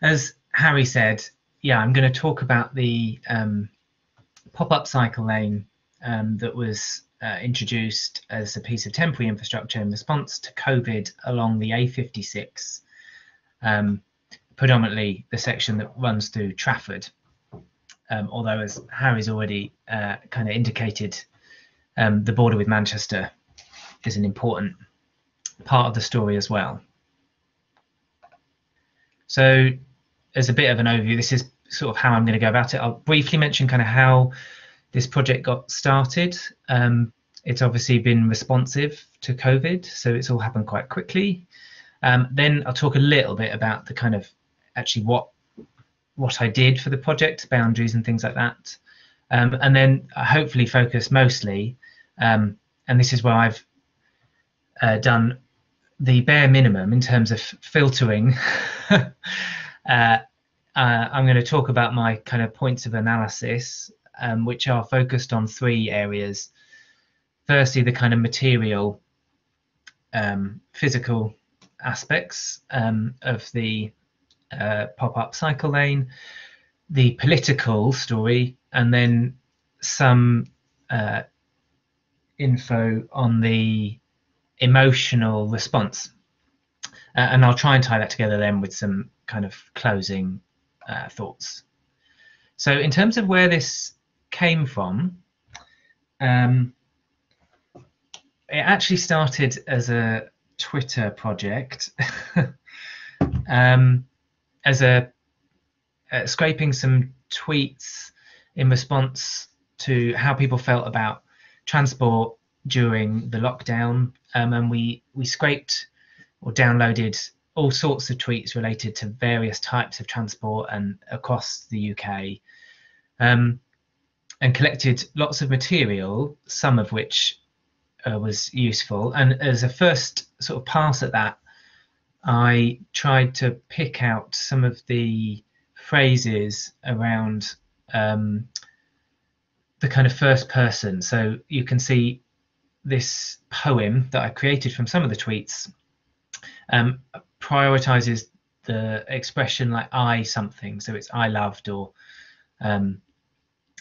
As Harry said, yeah, I'm going to talk about the pop-up cycle lane that was introduced as a piece of temporary infrastructure in response to COVID along the A56, predominantly the section that runs through Trafford. Although, as Harry's already kind of indicated, the border with Manchester is an important part of the story as well. So, as a bit of an overview, this is sort of how I'm going to go about it. I'll briefly mention kind of how this project got started. It's obviously been responsive to COVID, so it's all happened quite quickly. Then I'll talk a little bit about the kind of actually what I did for the project, boundaries and things like that. And then I hopefully focus mostly, and this is where I've done the bare minimum in terms of filtering. I'm going to talk about my kind of points of analysis, which are focused on three areas. Firstly, the kind of material, physical aspects of the pop-up cycle lane, the political story, and then some info on the emotional response. And I'll try and tie that together then with some kind of closing thoughts. So in terms of where this came from, it actually started as a Twitter project, as a scraping some tweets in response to how people felt about transport during the lockdown, and we scraped or downloaded all sorts of tweets related to various types of transport and across the UK, and collected lots of material, some of which was useful. And as a first sort of pass at that, I tried to pick out some of the phrases around the kind of first person. So you can see this poem that I created from some of the tweets prioritizes the expression like I something. So it's I loved, or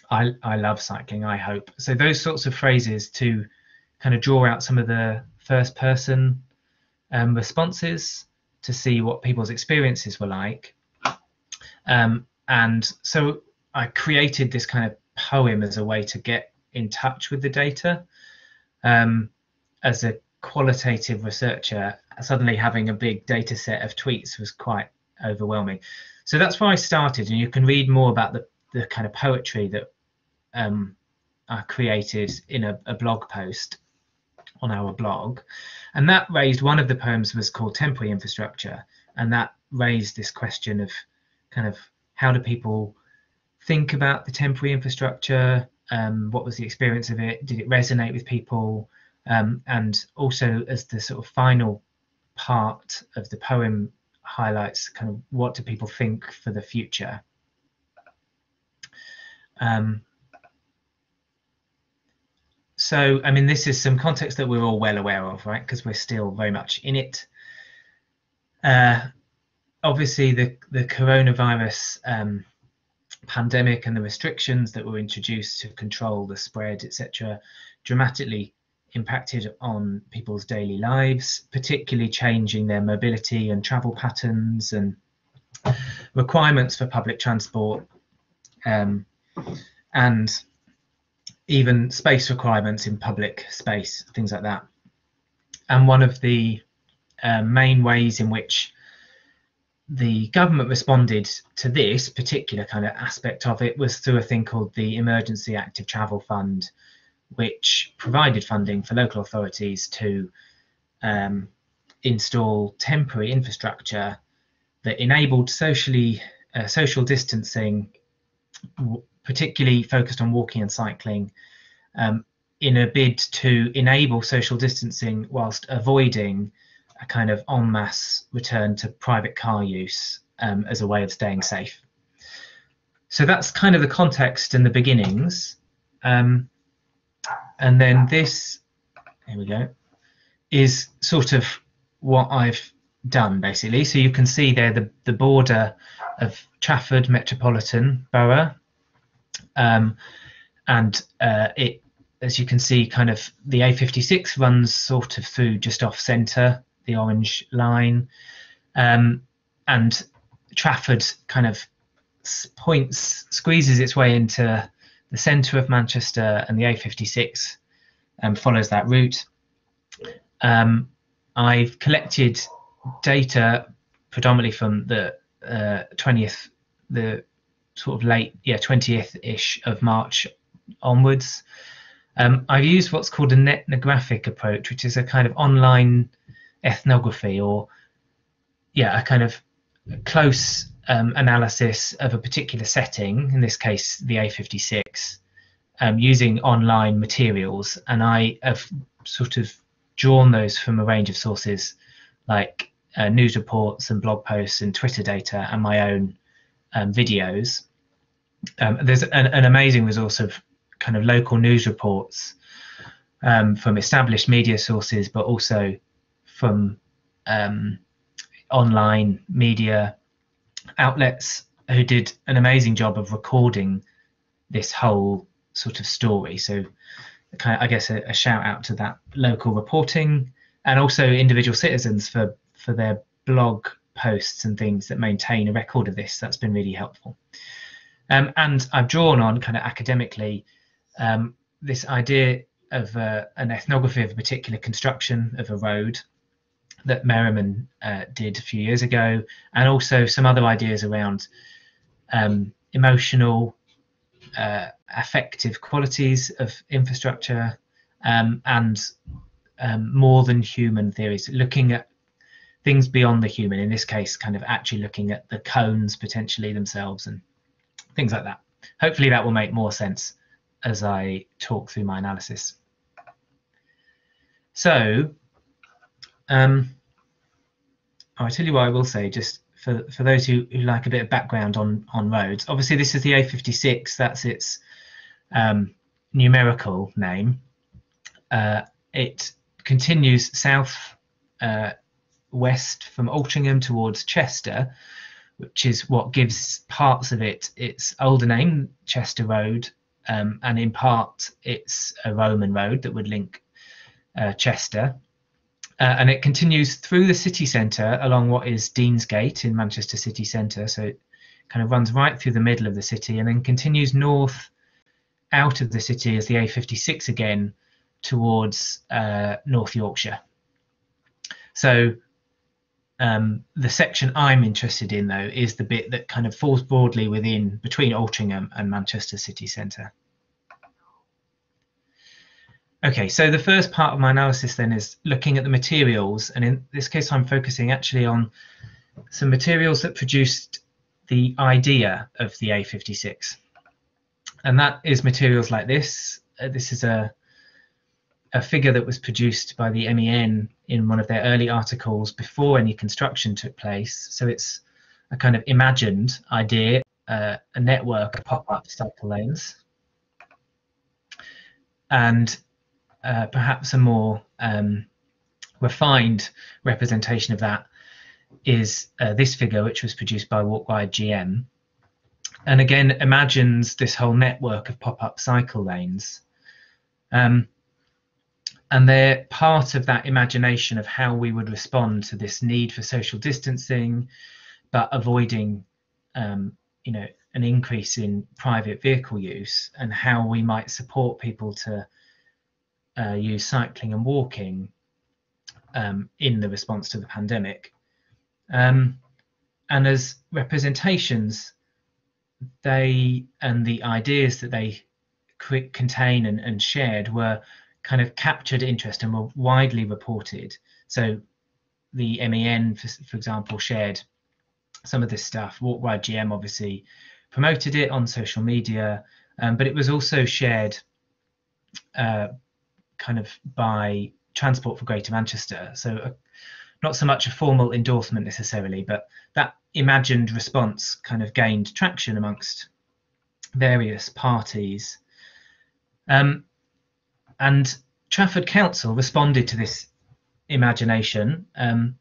I love cycling, I hope. So those sorts of phrases to kind of draw out some of the first person responses to see what people's experiences were like. And so I created this kind of poem as a way to get in touch with the data. As a qualitative researcher, suddenly having a big data set of tweets was quite overwhelming. So that's where I started, and you can read more about the kind of poetry that I created in a blog post on our blog. And that raised, one of the poems was called Temporary Infrastructure, and that raised this question of kind of how do people think about the temporary infrastructure, what was the experience of it, did it resonate with people, and also as the sort of final part of the poem highlights kind of what do people think for the future. So, I mean, this is some context that we're all well aware of, right? Because we're still very much in it. Obviously, the coronavirus pandemic and the restrictions that were introduced to control the spread, etc., dramatically impacted on people's daily lives, particularly changing their mobility and travel patterns and requirements for public transport, and even space requirements in public space, things like that. And one of the main ways in which the government responded to this particular kind of aspect of it was through a thing called the Emergency Active Travel Fund, which provided funding for local authorities to install temporary infrastructure that enabled social distancing, particularly focused on walking and cycling, in a bid to enable social distancing whilst avoiding a kind of en masse return to private car use as a way of staying safe. So that's kind of the context and the beginnings. And then this, here we go, is sort of what I've done, basically. So you can see there the border of Trafford Metropolitan Borough, and it, as you can see, kind of the A56 runs sort of through just off centre, the orange line, and Trafford kind of squeezes its way into the centre of Manchester, and the A56 follows that route. I've collected data predominantly from the 20th, the sort of late 20th-ish of March onwards. I've used what's called an ethnographic approach, which is a kind of online ethnography, or a kind of close analysis of a particular setting, in this case the A56, using online materials. And I have sort of drawn those from a range of sources, like news reports and blog posts and Twitter data, and my own videos. There's an amazing resource of kind of local news reports from established media sources, but also from online media outlets who did an amazing job of recording this whole sort of story. So kind of, I guess, a shout out to that local reporting, and also individual citizens for their blog posts and things that maintain a record of this. That's been really helpful. And I've drawn on kind of academically this idea of an ethnography of a particular construction of a road that Merriman did a few years ago, and also some other ideas around emotional, affective qualities of infrastructure, and more than human theories, looking at things beyond the human, in this case kind of actually looking at the cones potentially themselves and things like that. Hopefully that will make more sense as I talk through my analysis. So I'll tell you what I will say, just for those who like a bit of background on roads. Obviously this is the A56, that's its numerical name. It continues south west from Altrincham towards Chester, which is what gives parts of it its older name, Chester Road, and in part it's a Roman road that would link Chester. And it continues through the city centre along what is Deansgate in Manchester city centre. So it kind of runs right through the middle of the city and then continues north out of the city as the A56 again towards North Yorkshire. So the section I'm interested in, though, is the bit that kind of falls broadly within between Altrincham and Manchester city centre. Okay, so the first part of my analysis then is looking at the materials, and in this case I'm focusing actually on some materials that produced the idea of the A56, and that is materials like this. This is a figure that was produced by the MEN in one of their early articles before any construction took place. So it's a kind of imagined idea, a network of pop-up cycle lanes, and perhaps a more refined representation of that is this figure, which was produced by Walkwide GM, and again imagines this whole network of pop-up cycle lanes, and they're part of that imagination of how we would respond to this need for social distancing, but avoiding you know, an increase in private vehicle use, and how we might support people to use cycling and walking in the response to the pandemic. And as representations, they and the ideas that they contain and shared were kind of captured interest and were widely reported. So the MEN, for example, shared some of this stuff. Walkwide GM obviously promoted it on social media, but it was also shared kind of by Transport for Greater Manchester. So not so much a formal endorsement necessarily, but that imagined response kind of gained traction amongst various parties. And Trafford Council responded to this imagination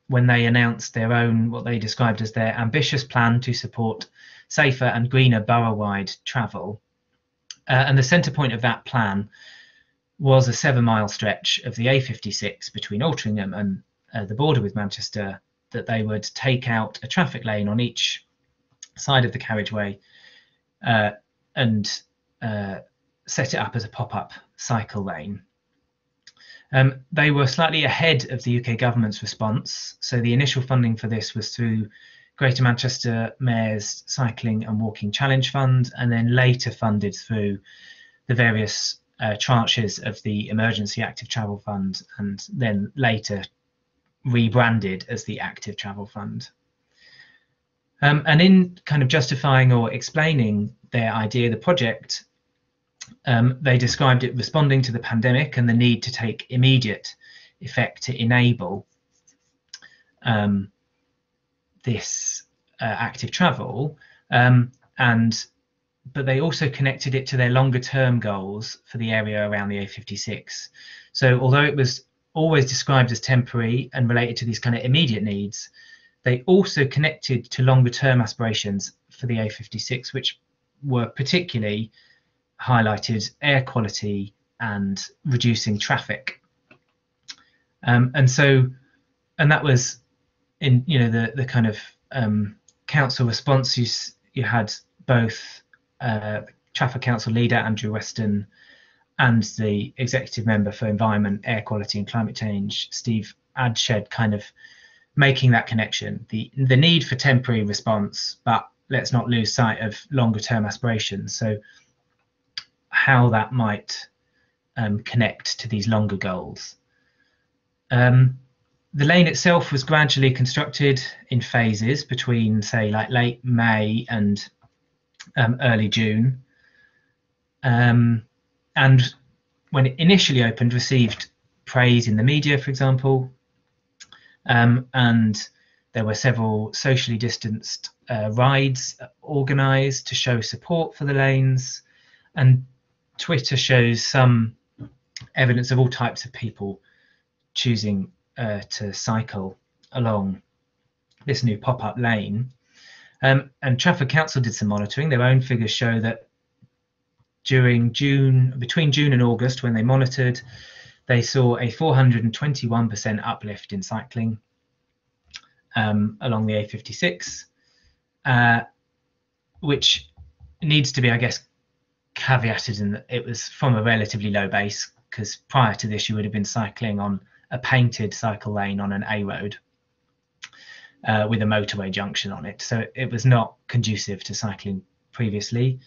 when they announced their own, what they described as their ambitious plan to support safer and greener borough-wide travel. And the centre point of that plan was a 7-mile stretch of the A56 between Altrincham and the border with Manchester, that they would take out a traffic lane on each side of the carriageway and set it up as a pop-up cycle lane. They were slightly ahead of the UK government's response. So the initial funding for this was through Greater Manchester Mayor's Cycling and Walking Challenge Fund, and then later funded through the various tranches of the Emergency Active Travel Fund, and then later rebranded as the Active Travel Fund. And in kind of justifying or explaining their idea, the project, they described it responding to the pandemic and the need to take immediate effect to enable this active travel, but they also connected it to their longer term goals for the area around the A56. So although it was always described as temporary and related to these kind of immediate needs, they also connected to longer term aspirations for the A56, which were particularly highlighted air quality and reducing traffic. And that was in, you know, the kind of council response. You had both Trafford Council leader Andrew Weston and the executive member for Environment, Air Quality and Climate Change, Steve Adshed, kind of making that connection, the need for temporary response, but let's not lose sight of longer term aspirations. So how that might connect to these longer goals. The lane itself was gradually constructed in phases between, say, like late May and early June. And when it initially opened, received praise in the media, for example. And there were several socially distanced rides organised to show support for the lanes. And Twitter shows some evidence of all types of people choosing to cycle along this new pop-up lane. And Trafford Council did some monitoring. Their own figures show that between June and August, when they monitored, they saw a 421% uplift in cycling along the A56, which needs to be, I guess, caveated in that it was from a relatively low base, because prior to this you would have been cycling on a painted cycle lane on an A road with a motorway junction on it. So it was not conducive to cycling previously.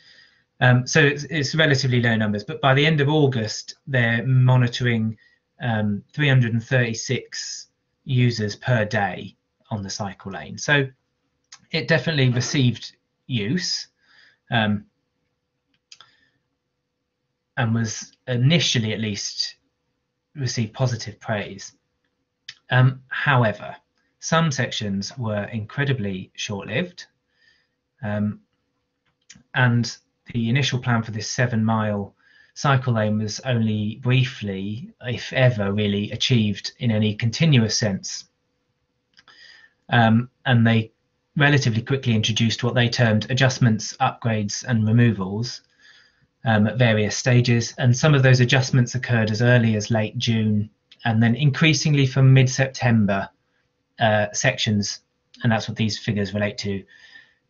So it's relatively low numbers, but by the end of August, they're monitoring 336 users per day on the cycle lane. So it definitely received use and was initially, at least, received positive praise. However, some sections were incredibly short-lived, and the initial plan for this 7-mile cycle lane was only briefly, if ever, really achieved in any continuous sense. And they relatively quickly introduced what they termed adjustments, upgrades and removals at various stages. And some of those adjustments occurred as early as late June, and then increasingly from mid-September, sections, and that's what these figures relate to,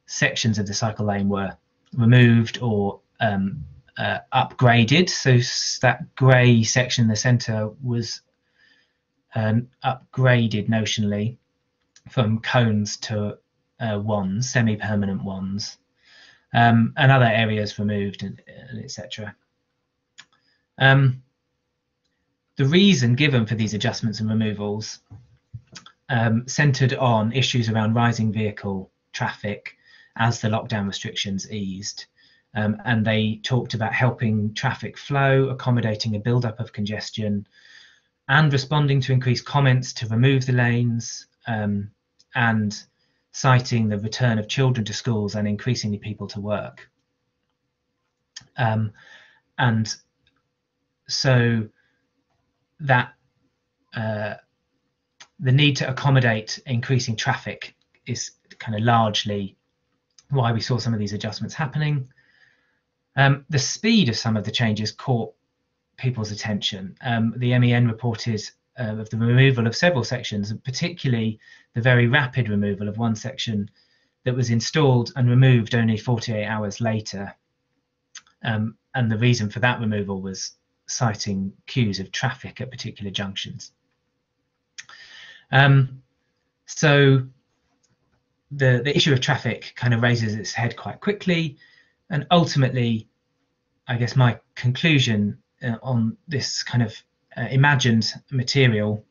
sections of the cycle lane were removed or upgraded. So that grey section in the centre was upgraded notionally from cones to wands, semi-permanent wands, and other areas removed, and etc. The reason given for these adjustments and removals centred on issues around rising vehicle traffic as the lockdown restrictions eased. And they talked about helping traffic flow, accommodating a build-up of congestion, and responding to increased comments to remove the lanes, and citing the return of children to schools and increasingly people to work. And so that the need to accommodate increasing traffic is kind of largely why we saw some of these adjustments happening. The speed of some of the changes caught people's attention. The MEN reported of the removal of several sections, and particularly the very rapid removal of one section that was installed and removed only 48 hours later. And the reason for that removal was citing queues of traffic at particular junctions. So the issue of traffic kind of raises its head quite quickly, and ultimately, I guess my conclusion on this kind of imagined material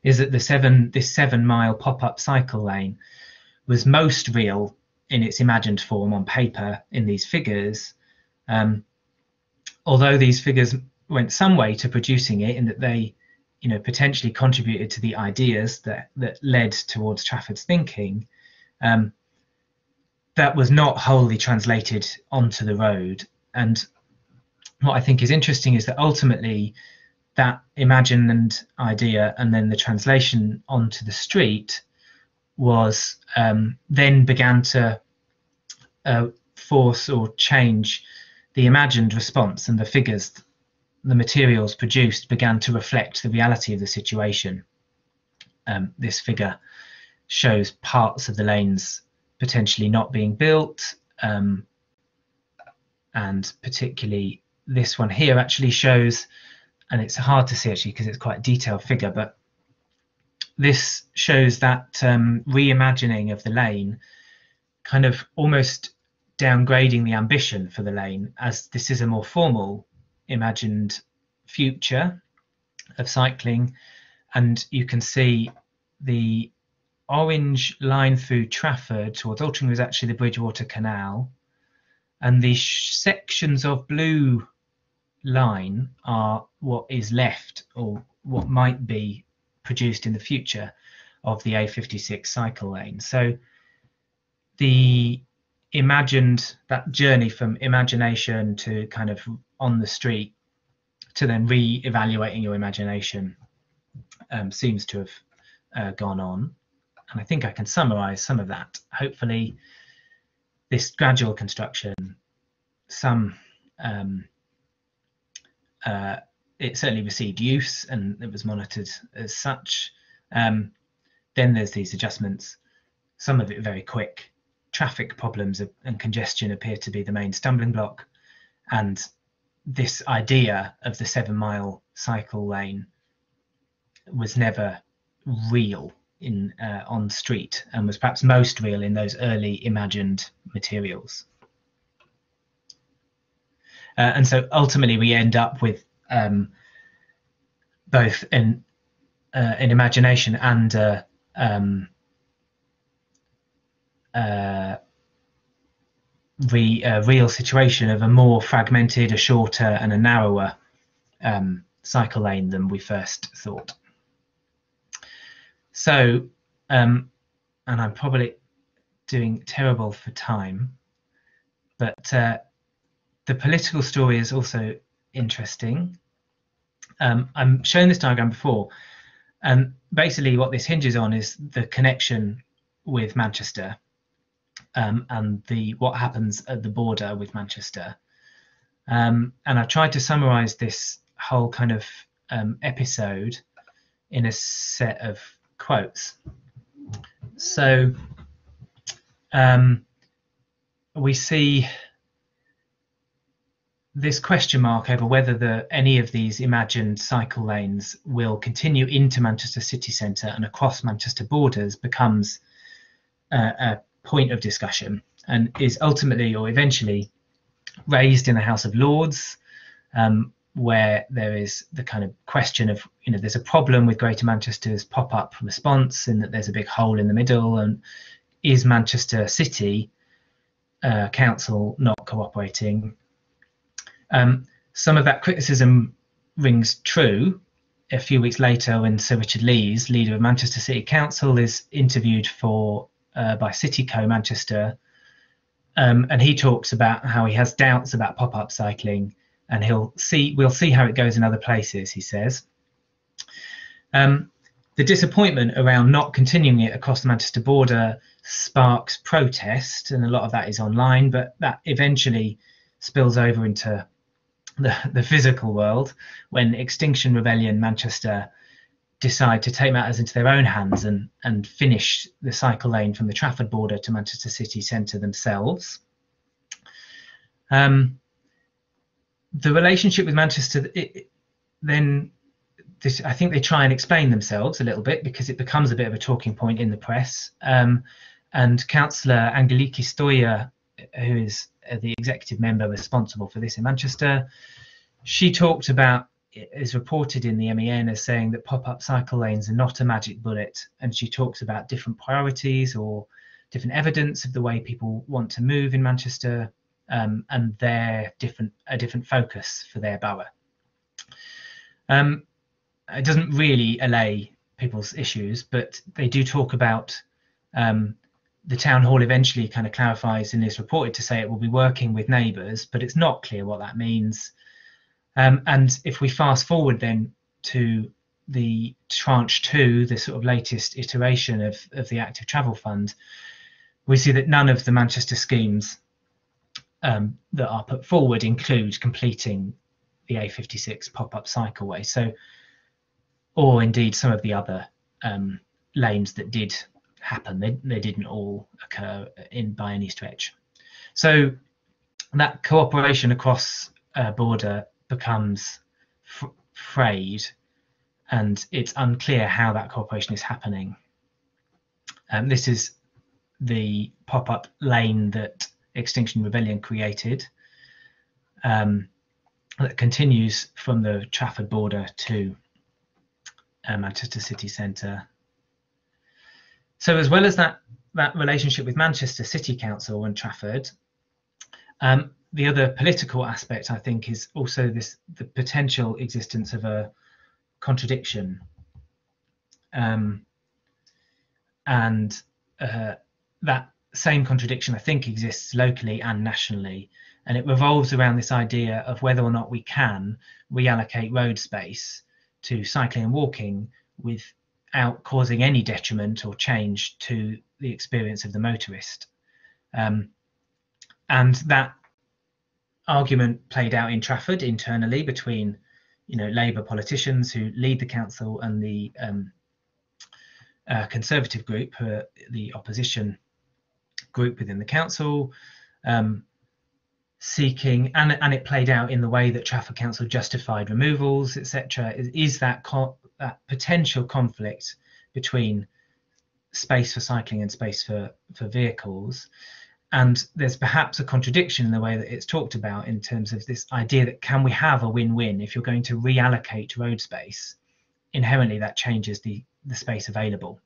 is that this 7-mile pop-up cycle lane was most real in its imagined form on paper in these figures, although these figures went some way to producing it in that they, potentially contributed to the ideas that led towards Trafford's thinking. That was not wholly translated onto the road. And what I think is interesting is that ultimately that imagined idea and then the translation onto the street was then began to force or change the imagined response, and the figures, the materials produced began to reflect the reality of the situation. This figure shows parts of the lanes potentially not being built, and particularly this one here actually shows, and it's hard to see actually because it's quite a detailed figure, but this shows that reimagining of the lane, kind of almost downgrading the ambition for the lane, as this is a more formal imagined future of cycling. And you can see the orange line through Trafford towards Altrincham is actually the Bridgewater Canal, and the sections of blue line are what is left, or what might be produced in the future, of the A56 cycle lane. So the imagined, that journey from imagination to kind of on the street to then re-evaluating your imagination seems to have gone on. And I think I can summarize some of that. Hopefully this gradual construction, it certainly received use and it was monitored as such. Then there's these adjustments, some of it very quick. Traffic problems and congestion appear to be the main stumbling block, and this idea of the 7-mile cycle lane was never real on street, and was perhaps most real in those early imagined materials. And so ultimately we end up with both an imagination and real situation of a more fragmented, a shorter and a narrower cycle lane than we first thought. So, and I'm probably doing terrible for time, but the political story is also interesting. I'm showing this diagram before, and basically what this hinges on is the connection with Manchester, and what happens at the border with Manchester. And I tried to summarize this whole kind of episode in a set of quotes. So we see this question mark over whether any of these imagined cycle lanes will continue into Manchester city centre and across Manchester borders becomes a point of discussion, and is ultimately or eventually raised in the House of Lords, where there is the kind of question of, there's a problem with Greater Manchester's pop-up response in that there's a big hole in the middle, and is Manchester City Council not cooperating? Some of that criticism rings true a few weeks later when Sir Richard Lees, leader of Manchester City Council, is interviewed by Cityco Manchester, and he talks about how he has doubts about pop-up cycling, and we'll see how it goes in other places, he says. The disappointment around not continuing it across the Manchester border sparks protest, and a lot of that is online, but that eventually spills over into the physical world when Extinction Rebellion Manchester decide to take matters into their own hands and finish the cycle lane from the Trafford border to Manchester city centre themselves. The relationship with Manchester, I think they try and explain themselves a little bit because it becomes a bit of a talking point in the press. And Councillor Angeliki Stoya, who is the executive member responsible for this in Manchester, she talked about, is reported in the MEN as saying that pop-up cycle lanes are not a magic bullet, and she talks about different priorities or different evidence of the way people want to move in Manchester, and a different focus for their borough. It doesn't really allay people's issues, but they do talk about the town hall eventually kind of clarifies and is reported to say it will be working with neighbours, but it's not clear what that means. And if we fast forward then to the tranche 2, the sort of latest iteration of the Active Travel Fund, we see that none of the Manchester schemes that are put forward include completing the A56 pop-up cycleway. So, or indeed some of the other lanes that did happen, they didn't all occur by any stretch. So that cooperation across border becomes frayed, and it's unclear how that cooperation is happening. This is the pop-up lane that Extinction Rebellion created, that continues from the Trafford border to Manchester city centre. So as well as that relationship with Manchester City Council and Trafford, the other political aspect, I think, is also the potential existence of a contradiction, and that same contradiction, I think, exists locally and nationally, and it revolves around this idea of whether or not we can reallocate road space to cycling and walking without causing any detriment or change to the experience of the motorist. And that argument played out in Trafford internally between, Labour politicians who lead the council and the Conservative group, who are the opposition group within the council, seeking, and it played out in the way that Trafford Council justified removals, etc. Is that potential conflict between space for cycling and space for vehicles. And there's perhaps a contradiction in the way that it's talked about in terms of this idea that can we have a win-win? If you're going to reallocate road space, inherently that changes the space available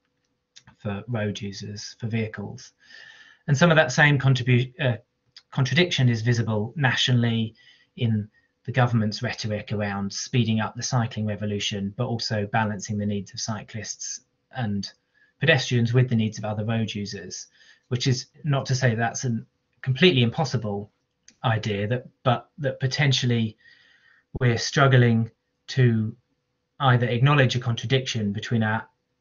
for road users, for vehicles. And some of that same contradiction is visible nationally in the government's rhetoric around speeding up the cycling revolution, but also balancing the needs of cyclists and pedestrians with the needs of other road users, which is not to say that's a completely impossible idea, but that potentially we're struggling to either acknowledge a contradiction between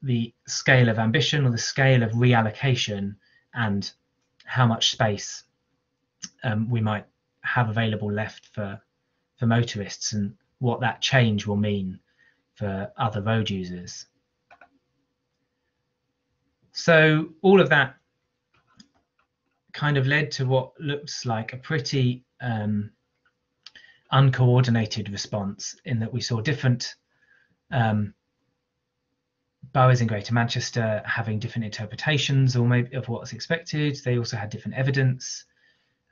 the scale of ambition or the scale of reallocation and how much space we might have available left for motorists, and what that change will mean for other road users. So all of that kind of led to what looks like a pretty uncoordinated response, in that we saw different boroughs in Greater Manchester having different interpretations or maybe of what's expected. They also had different evidence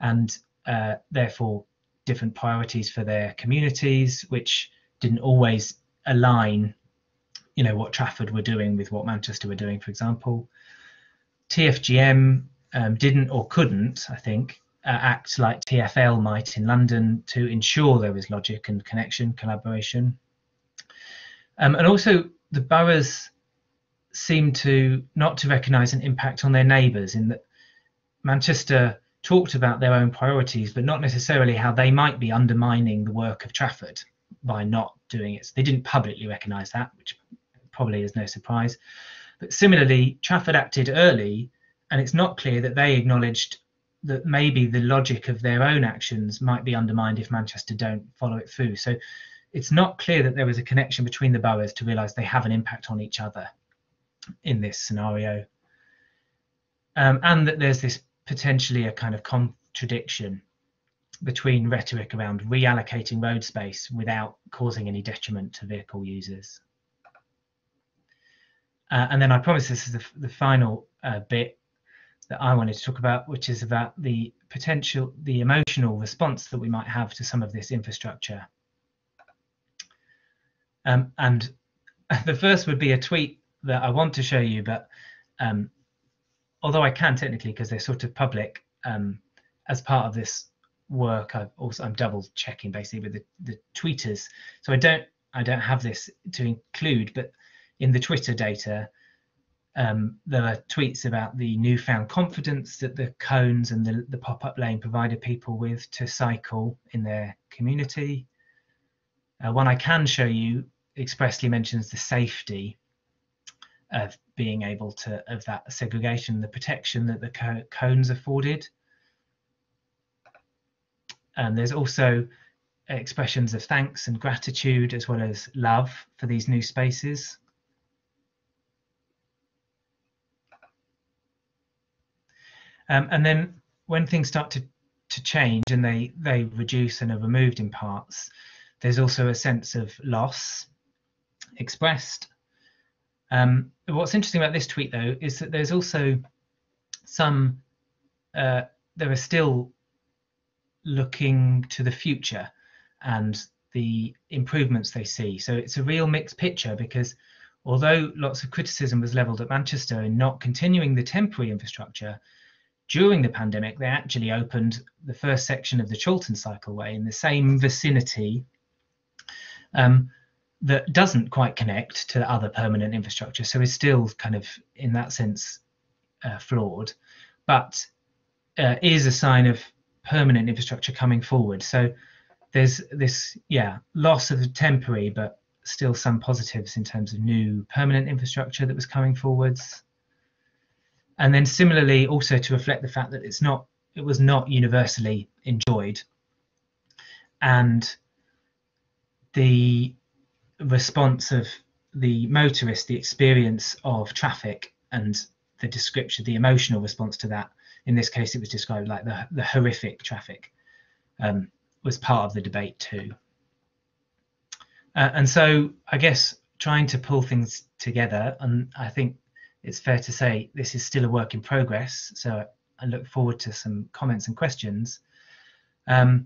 and therefore different priorities for their communities, which didn't always align, what Trafford were doing with what Manchester were doing, for example. TFGM didn't or couldn't, I think, act like TfL might in London to ensure there was logic and connection, collaboration. And also the boroughs seem to not to recognise an impact on their neighbours, in that Manchester talked about their own priorities, but not necessarily how they might be undermining the work of Trafford by not doing it. So they didn't publicly recognise that, which probably is no surprise. But similarly, Trafford acted early, and it's not clear that they acknowledged that maybe the logic of their own actions might be undermined if Manchester don't follow it through. So it's not clear that there was a connection between the boroughs to realise they have an impact on each other in this scenario. And that there's this potentially a kind of contradiction between rhetoric around reallocating road space without causing any detriment to vehicle users. And then I promise this is the final bit that I wanted to talk about, which is about the emotional response that we might have to some of this infrastructure. And the first would be a tweet that I want to show you, but although I can technically, because they're sort of public, as part of this work, I'm double checking basically with the tweeters. So I don't have this to include, but in the Twitter data, there are tweets about the newfound confidence that the cones and the pop-up lane provided people with to cycle in their community. One I can show you expressly mentions the safety of being able to, of that segregation, the protection that the cones afforded. And there's also expressions of thanks and gratitude, as well as love for these new spaces. And then when things start to change and they reduce and are removed in parts, there's also a sense of loss expressed. What's interesting about this tweet, though, is that there's also some, there are still looking to the future and the improvements they see. So it's a real mixed picture, because although lots of criticism was levelled at Manchester in not continuing the temporary infrastructure, during the pandemic, they actually opened the first section of the Chiltern Cycleway in the same vicinity that doesn't quite connect to other permanent infrastructure. So is still kind of, in that sense, flawed, but is a sign of permanent infrastructure coming forward. So there's this, loss of the temporary, but still some positives in terms of new permanent infrastructure that was coming forwards. And then similarly, also to reflect the fact that it was not universally enjoyed, and the response of the motorist, the experience of traffic, and the description, the emotional response to that. In this case, it was described like the horrific traffic, was part of the debate too. And so I guess trying to pull things together, and I think it's fair to say this is still a work in progress, so I look forward to some comments and questions. But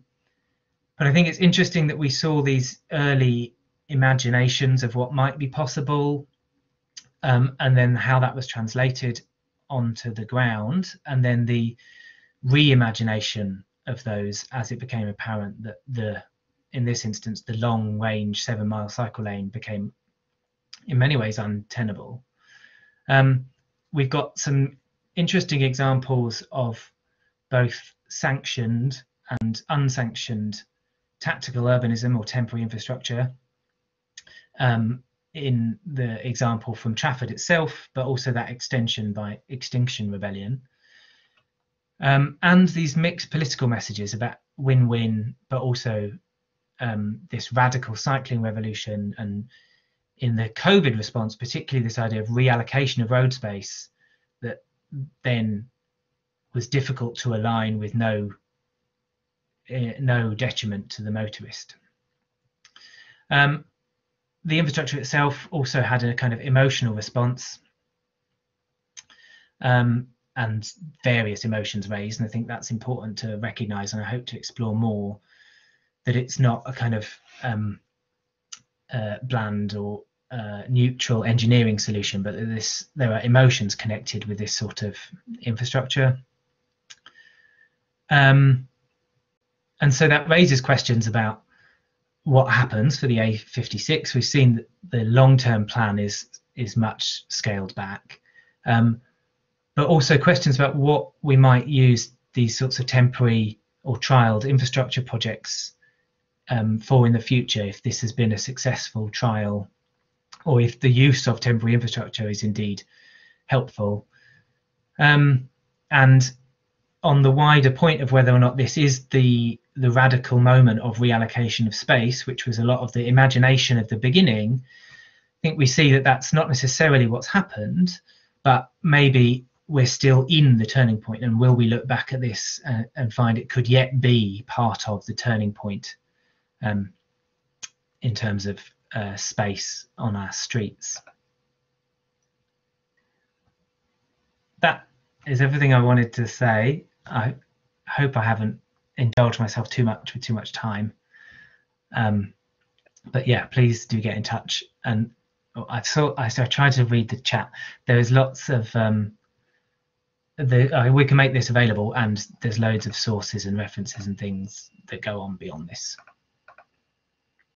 I think it's interesting that we saw these early imaginations of what might be possible, and then how that was translated onto the ground, and then the reimagination of those as it became apparent that in this instance, the long range 7-mile cycle lane became in many ways untenable. We've got some interesting examples of both sanctioned and unsanctioned tactical urbanism or temporary infrastructure, in the example from Trafford itself, but also that extension by Extinction Rebellion. And these mixed political messages about win-win, but also this radical cycling revolution, and in the COVID response, particularly this idea of reallocation of road space that then was difficult to align with no detriment to the motorist. The infrastructure itself also had a kind of emotional response, and various emotions raised, and I think that's important to recognise, and I hope to explore more, that it's not a kind of bland or neutral engineering solution, but there are emotions connected with this sort of infrastructure. And so that raises questions about what happens for the A56. We've seen that the long-term plan is much scaled back, but also questions about what we might use these sorts of temporary or trialled infrastructure projects for in the future, if this has been a successful trial or if the use of temporary infrastructure is indeed helpful. And on the wider point of whether or not this is the radical moment of reallocation of space, which was a lot of the imagination of the beginning, I think we see that that's not necessarily what's happened, but maybe we're still in the turning point, and will we look back at this and find it could yet be part of the turning point in terms of space on our streets. That is everything I wanted to say. I hope I haven't indulged myself too much with too much time. But yeah, please do get in touch. And I tried to read the chat. There's lots of we can make this available, and there's loads of sources and references and things that go on beyond this.